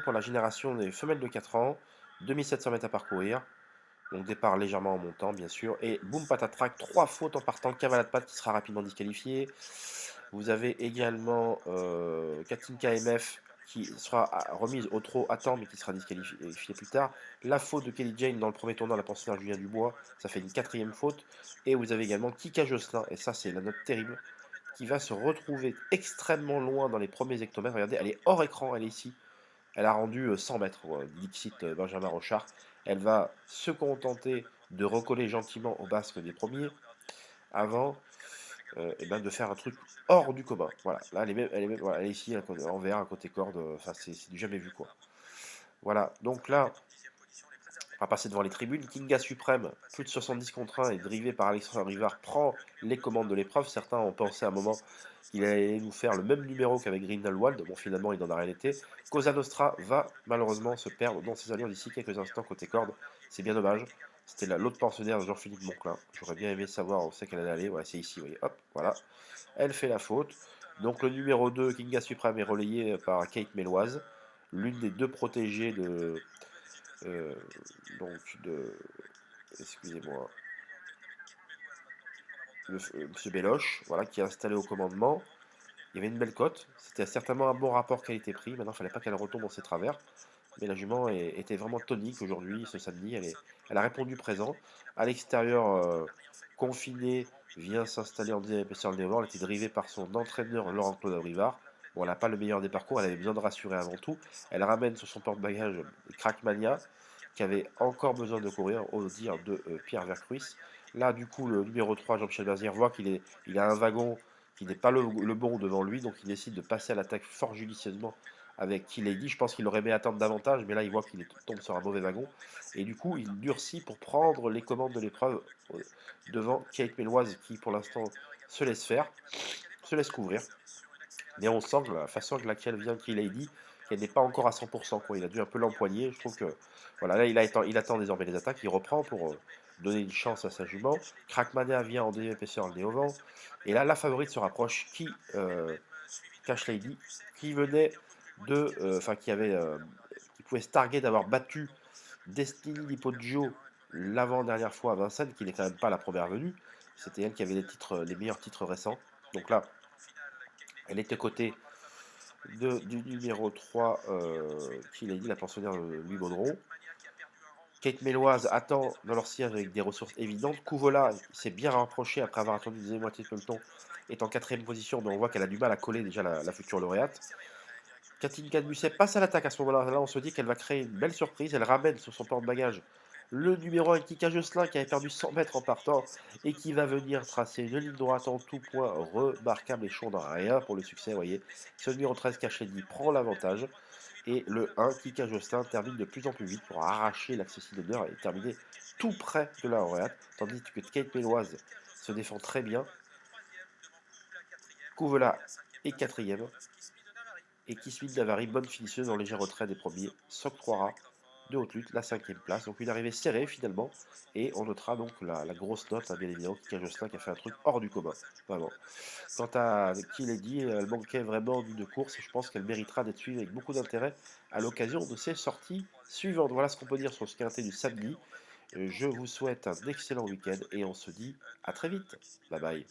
pour la génération des femelles de 4 ans, 2700 mètres à parcourir, donc départ légèrement en montant bien sûr, et boum patatrac, 3 fautes en partant, cavale patte qui sera rapidement disqualifié. Vous avez également Katinka MF qui sera remise au trot à temps mais qui sera disqualifiée plus tard. La faute de Kelly Jane dans le premier tournant, la pensionnaire Julien Dubois, ça fait une quatrième faute. Et vous avez également Kika Josselin, et ça c'est la note terrible, qui va se retrouver extrêmement loin dans les premiers hectomètres. Regardez, elle est hors écran, elle est ici. Elle a rendu 100 mètres, Dixit Benjamin Rochard. Elle va se contenter de recoller gentiment au basque des premiers avant et ben de faire un truc hors du commun. Voilà, là voilà, elle est ici en vert à côté corde, enfin c'est du jamais vu quoi. Voilà, donc là, on va passer devant les tribunes. Kinga Suprême, plus de 70 contre 1 et drivé par Alexandre Rivard, prend les commandes de l'épreuve. Certains ont pensé à un moment qu'il allait nous faire le même numéro qu'avec Grindelwald. Bon, finalement, il n'en a rien été. Cosa Nostra va malheureusement se perdre dans ses allures d'ici quelques instants côté corde. C'est bien dommage. C'était l'autre pensionnaire de Jean-Philippe Monclin. J'aurais bien aimé savoir où c'est qu'elle allait aller. Voilà, c'est ici, vous voyez. Hop, voilà. Elle fait la faute. Donc le numéro 2, Kinga Suprême, est relayé par Kate Méloise, l'une des deux protégées euh, de excusez-moi, Monsieur Béloche, voilà, qui est installé au commandement. Il y avait une belle cote, c'était certainement un bon rapport qualité-prix. Maintenant, il ne fallait pas qu'elle retombe dans ses travers. Mais la jument était vraiment tonique aujourd'hui, ce samedi. Elle a répondu présent. À l'extérieur, confinée, vient s'installer en deuxième épaisseur le Néovent. Elle était drivée par son entraîneur Laurent-Claude Abrivard. Bon, elle n'a pas le meilleur des parcours, elle avait besoin de rassurer avant tout. Elle ramène sur son porte-bagages Crackmania, qui avait encore besoin de courir, au dire de Pierre Vercruis. Là, du coup, le numéro 3, Jean-Michel Bazir, voit il a un wagon qui n'est pas le bon devant lui, donc il décide de passer à l'attaque fort judicieusement avec qui l'a dit. Je pense qu'il aurait aimé attendre davantage, mais là, il voit qu'il tombe sur un mauvais wagon. Et du coup, il durcit pour prendre les commandes de l'épreuve devant Kate Méloise, qui pour l'instant se laisse faire, se laisse couvrir. Mais on sent que la façon avec laquelle vient Lady, qu'elle n'est pas encore à 100%, quoi. Il a dû un peu l'empoigner. Je trouve que voilà, là il attend désormais les attaques, il reprend pour donner une chance à sa jument. Crackmania vient en deuxième épaisseur le nez au vent. Et là, la favorite se rapproche, Cash Lady, qui venait enfin qui pouvait se targuer d'avoir battu Destiny Lipoggio l'avant-dernière fois à Vincennes, qui n'est quand même pas la première venue. C'était elle qui avait les meilleurs titres récents. Donc là, elle était cotée du numéro 3, qui l'a dit, la pensionnaire Louis Baudron. Kate Méloise attend dans leur sillage avec des ressources évidentes. Kouvola s'est bien rapproché après avoir attendu une deuxième moitié de peloton, est en quatrième position, mais on voit qu'elle a du mal à coller déjà la future lauréate. Katinka Musset passe à l'attaque à ce moment-là. Là, on se dit qu'elle va créer une belle surprise. Elle ramène sur son porte-bagages le numéro 1 Kika Josselin qui avait perdu 100 mètres en partant et qui va venir tracer une ligne droite en tout point remarquable et chaud dans rien pour le succès. Vous voyez, ce numéro 13 Cachedi prend l'avantage et le 1 Kika Josselin termine de plus en plus vite pour arracher l'accessit d'honneur et terminer tout près de la lauréate, tandis que Kate Méloise se défend très bien. Couvela est quatrième et Kismit Davari, bonne finisseuse en léger retrait des premiers, s'octroiera de haute lutte la cinquième place. Donc une arrivée serrée finalement, et on notera donc la grosse note, hein, bien évidemment, Kika Josselin qui a fait un truc hors du commun, vraiment. Quant à qui l'a dit, elle manquait vraiment d'une course, et je pense qu'elle méritera d'être suivie avec beaucoup d'intérêt à l'occasion de ses sorties suivantes. Voilà ce qu'on peut dire sur ce quintet du samedi. Je vous souhaite un excellent week-end, et on se dit à très vite. Bye bye.